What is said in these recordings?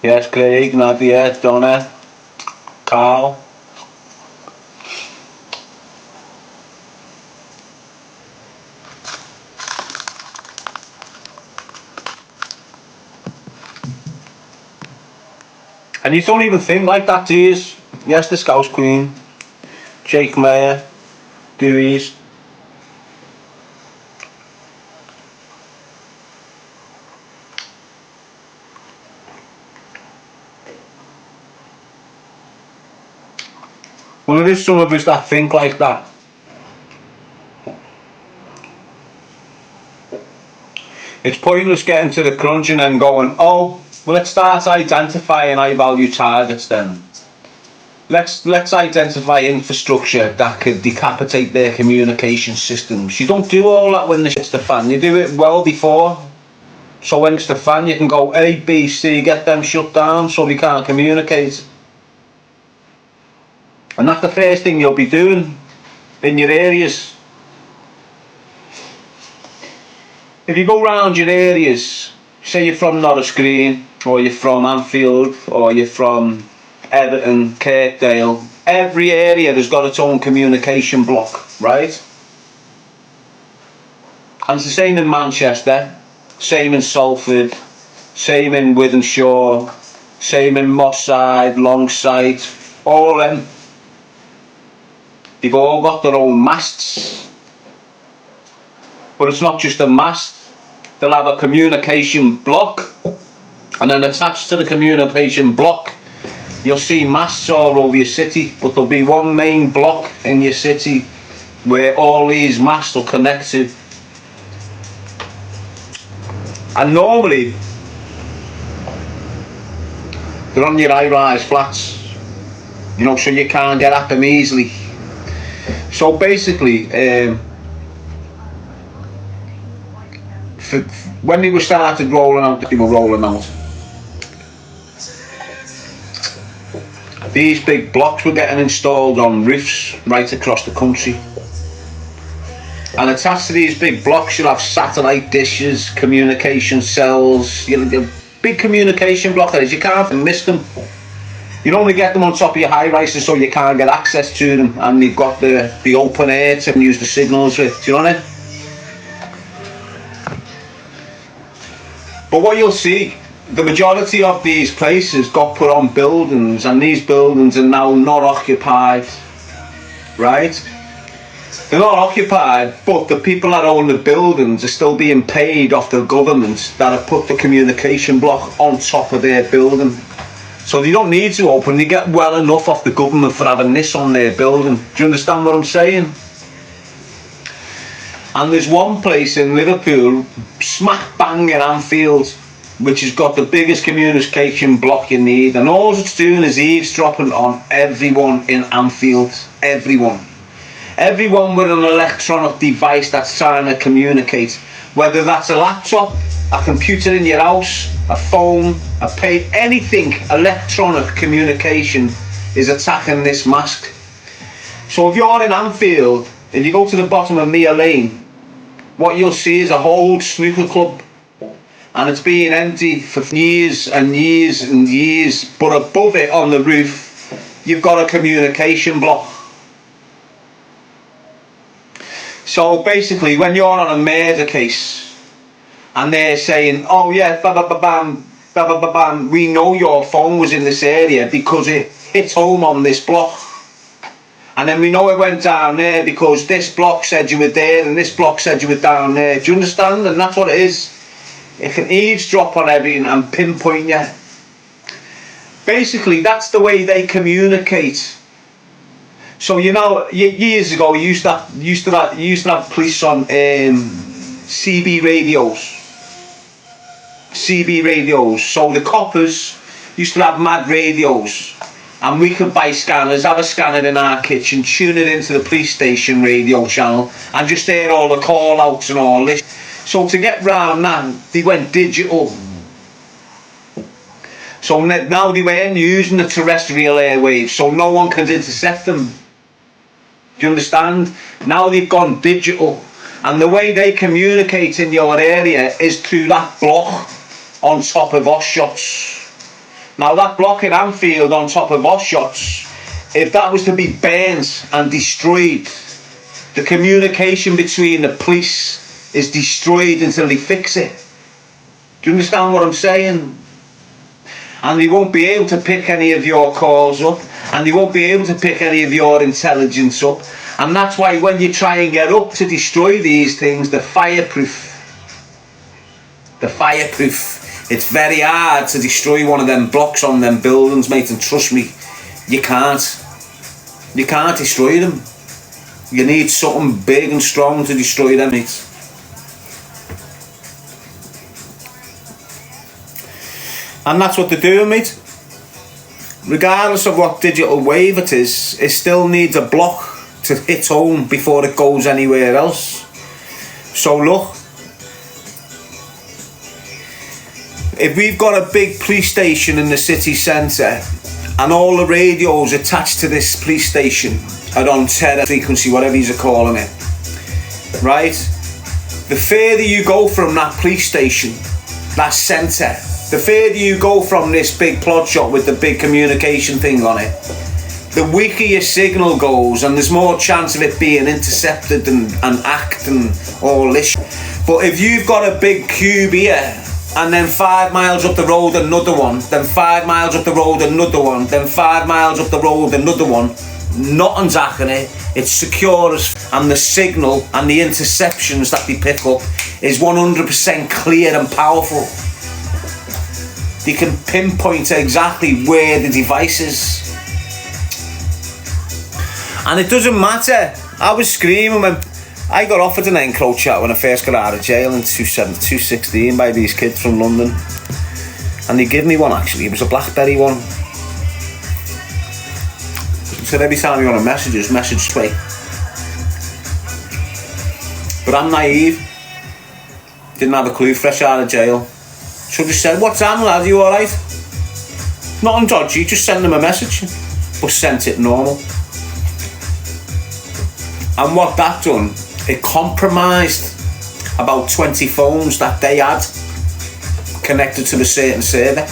Yes, Craig, Nadia, Donna, Carl. And you don't even think like that, do you? Yes, the Scouse Queen, Jake Mayer, Dewey's. Well, there is some of us that think like that. It's pointless getting to the crunch and then going, oh, well, let's start identifying high value targets then. Let's identify infrastructure that could decapitate their communication systems. You don't do all that when the shit's the fan. You do it well before. So when it's the fan, you can go A, B, C, get them shut down so they can't communicate. And that's the first thing you'll be doing in your areas. If you go round your areas, say you're from Norris Green, or you're from Anfield, or you're from Everton, Kirkdale, every area has got its own communication block, right? And it's the same in Manchester, same in Salford, same in Wythenshawe, same in Moss Side, Longside, all of them. They've all got their own masts. But it's not just a mast, they'll have a communication block, and then attached to the communication block you'll see masts all over your city, but there'll be one main block in your city where all these masts will connect to. And normally they're on your high-rise flats, you know, so you can't get at them easily. So basically, when they were started rolling out, they were rolling out. These big blocks were getting installed on roofs right across the country. And attached to these big blocks you'll have satellite dishes, communication cells, big communication block that is, you can't miss them. You only get them on top of your high rises so you can't get access to them, and you've got the open air to use the signals with, do you know what I mean? But what you'll see, the majority of these places got put on buildings, and these buildings are now not occupied, right? They're not occupied, but the people that own the buildings are still being paid off the government that have put the communication block on top of their building. So they don't need to open, they get well enough off the government for having this on their building. Do you understand what I'm saying? And there's one place in Liverpool, smack bang in Anfield, which has got the biggest communication block you need, and all it's doing is eavesdropping on everyone in Anfield. Everyone with an electronic device that's trying to communicate, whether that's a laptop, a computer in your house, a phone, a pay, anything electronic communication is attacking this mask. So if you're in Anfield and you go to the bottom of Mere Lane, what you'll see is a whole snooker club, and it's been empty for years and years and years, but above it on the roof you've got a communication block. So basically when you're on a murder case and they're saying, oh yeah, ba-ba-ba-bam, ba-ba-ba-bam, we know your phone was in this area because it hit home on this block, and then we know it went down there because this block said you were there and this block said you were down there. Do you understand? And that's what it is. It can eavesdrop on everything and pinpoint you. Basically that's the way they communicate. So you know, years ago you used to have police on CB radios. So the coppers used to have mad radios, and we could buy scanners, have a scanner in our kitchen, tune it into the police station radio channel, and just hear all the call outs and all this. So to get round that, they went digital. So now they weren't using the terrestrial airwaves, so no one can intercept them. Do you understand? Now they've gone digital, and the way they communicate in your area is through that block on top of Oshots. Now that block in Anfield on top of Oshots, if that was to be burnt and destroyed, the communication between the police is destroyed until they fix it. Do you understand what I'm saying? And they won't be able to pick any of your calls up, and they won't be able to pick any of your intelligence up. And that's why when you try and get up to destroy these things, they're fireproof. It's very hard to destroy one of them blocks on them buildings, mate, and trust me, you can't destroy them. You need something big and strong to destroy them, mate. And that's what they're doing, mate. Regardless of what digital wave it is, it still needs a block to hit home before it goes anywhere else. So look, if we've got a big police station in the city centre and all the radios attached to this police station are on terror frequency, whatever you're calling it, right? The further you go from that police station, that centre, the further you go from this big plot shot with the big communication thing on it, the weaker your signal goes, and there's more chance of it being intercepted and hacked and all this. But if you've got a big cube here, and then 5 miles up the road another one, then 5 miles up the road another one, then 5 miles up the road another one, nothing's hacking it, it's secure and the signal and the interceptions that they pick up is 100% clear and powerful. They can pinpoint exactly where the device is. And it doesn't matter. I was screaming when I got offered an encroach out when I first got out of jail in 2016 by these kids from London. And they gave me one actually, it was a BlackBerry one. So every time you want to message straight. But I'm naive. Didn't have a clue, fresh out of jail. So I just said, "What's up, lad? You alright?" Nothing dodgy, just send them a message. But sent it normal. And what that done, it compromised about 20 phones that they had connected to a certain server.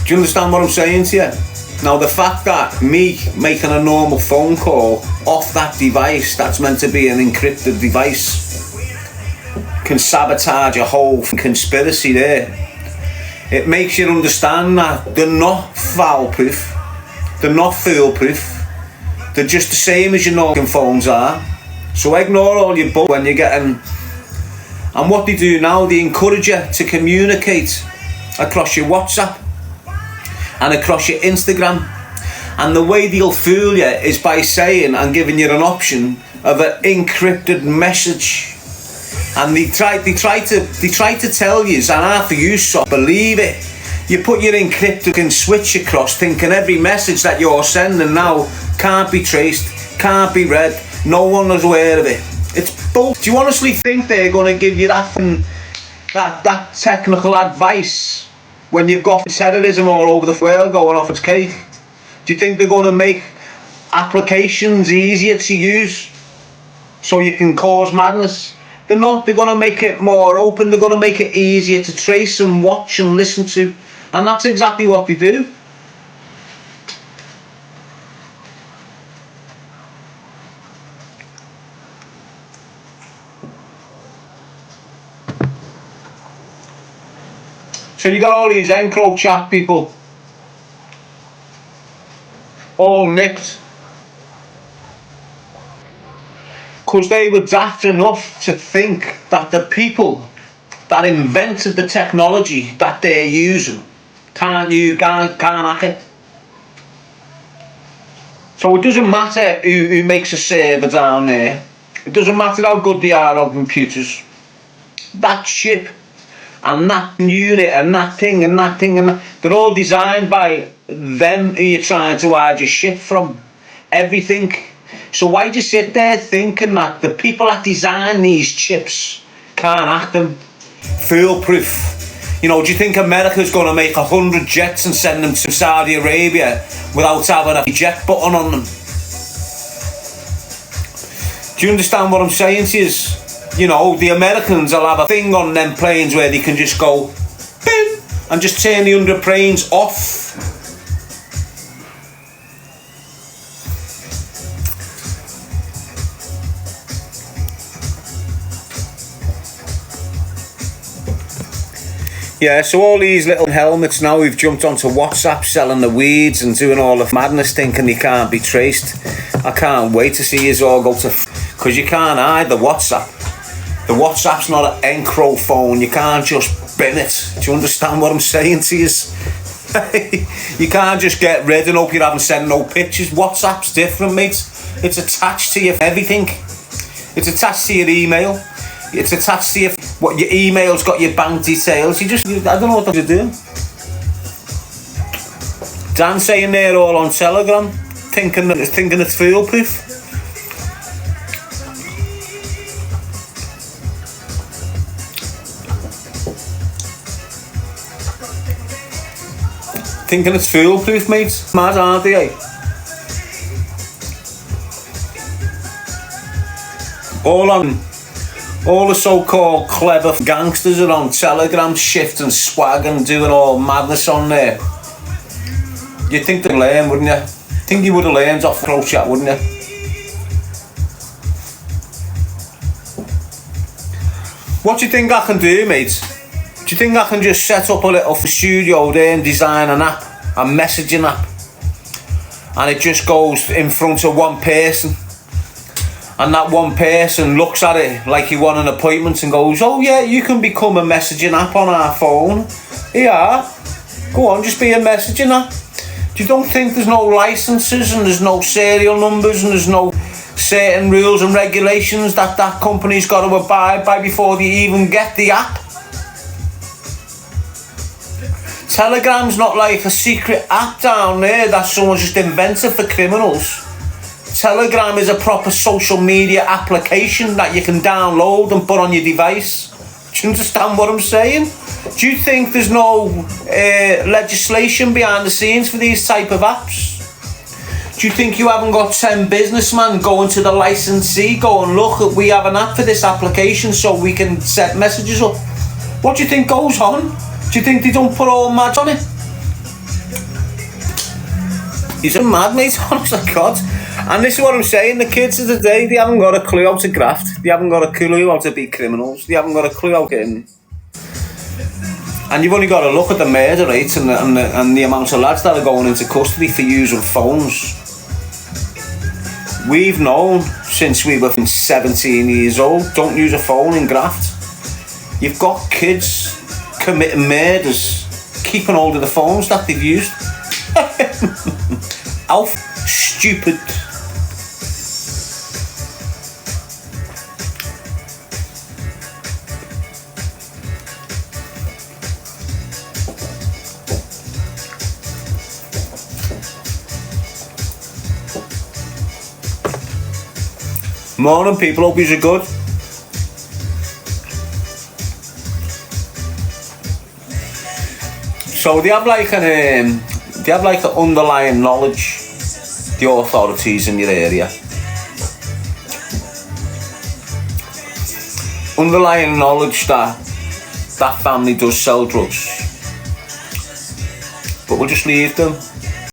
Do you understand what I'm saying to you? Now the fact that me making a normal phone call off that device that's meant to be an encrypted device can sabotage a whole conspiracy there. It makes you understand that they're not foul-proof, they're not foolproof, they're just the same as your normal phones are. So ignore all your bull when you're getting... And what they do now, they encourage you to communicate across your WhatsApp and across your Instagram. And the way they'll fool you is by saying and giving you an option of an encrypted message. And they try to tell you, and half of you so believe it. You put your encrypted and switch across, thinking every message that you're sending now can't be traced, can't be read, no one is aware of it. It's bull. Do you honestly think they're going to give you that technical advice when you've got terrorism all over the world going off its cake? Do you think they're going to make applications easier to use so you can cause madness? They're not. They're going to make it more open. They're going to make it easier to trace and watch and listen to. And that's exactly what they do. So you got all these encroach chat people all nicked because they were daft enough to think that the people that invented the technology that they're using can't hack it. So it doesn't matter who makes a server down there. It doesn't matter how good they are on computers. That chip and that unit and that thing and that thing and that, they're all designed by them who you're trying to hide your shit from. Everything. So why do you sit there thinking that the people that design these chips can't hack them? Foolproof. You know, do you think America's going to make 100 jets and send them to Saudi Arabia without having a jet button on them? Do you understand what I'm saying to you? You know, the Americans will have a thing on them planes where they can just go boom and just turn the 100 planes off. Yeah, so all these little helmets now, we've jumped onto WhatsApp selling the weeds and doing all the madness, thinking they can't be traced. I can't wait to see you all go to... Because you can't hide the WhatsApp. The WhatsApp's not an Encro phone. You can't just bin it. Do you understand what I'm saying to you? You can't just get rid and hope you haven't sent no pictures. WhatsApp's different, mate. It's attached to your everything. It's attached to your email. It's attached to your... What, your email's got your bank details. I don't know what to do. Dan saying they're all on Telegram, thinking it's foolproof. Thinking it's foolproof, mate. Mad, aren't they? All the so-called clever gangsters are on Telegram, shifting swag and doing all madness on there. You'd think they'd learn, wouldn't you? Think you would have learned off Pro Chat, wouldn't you? What do you think I can do, mate? Do you think I can just set up a little studio there and design an app, a messaging app, and it just goes in front of one person? And that one person looks at it like he won an appointment and goes, oh yeah, you can become a messaging app on our phone. Yeah, go on, just be a messaging app. You don't think there's no licenses and there's no serial numbers and there's no certain rules and regulations that company's got to abide by before they even get the app? Telegram's not like a secret app down there that someone's just invented for criminals. Telegram is a proper social media application that you can download and put on your device. Do you understand what I'm saying? Do you think there's no legislation behind the scenes for these type of apps? Do you think you haven't got 10 businessmen going to the licensee going, look, we have an app for this application so we can set messages up? What do you think goes on? Do you think they don't put all mads on it? He's a mad, mate, honest to God. And this is what I'm saying, the kids of today, they haven't got a clue how to graft. They haven't got a clue how to be criminals. They haven't got a clue how to get in. And you've only got to look at the murder rates and the amount of lads that are going into custody for using phones. We've known since we were 17 years old, don't use a phone in graft. You've got kids committing murders, keeping hold of the phones that they've used. How stupid. Morning people, hope you're good. So they have like an underlying knowledge, the authorities in your area. Underlying knowledge that that family does sell drugs. But we'll just leave them.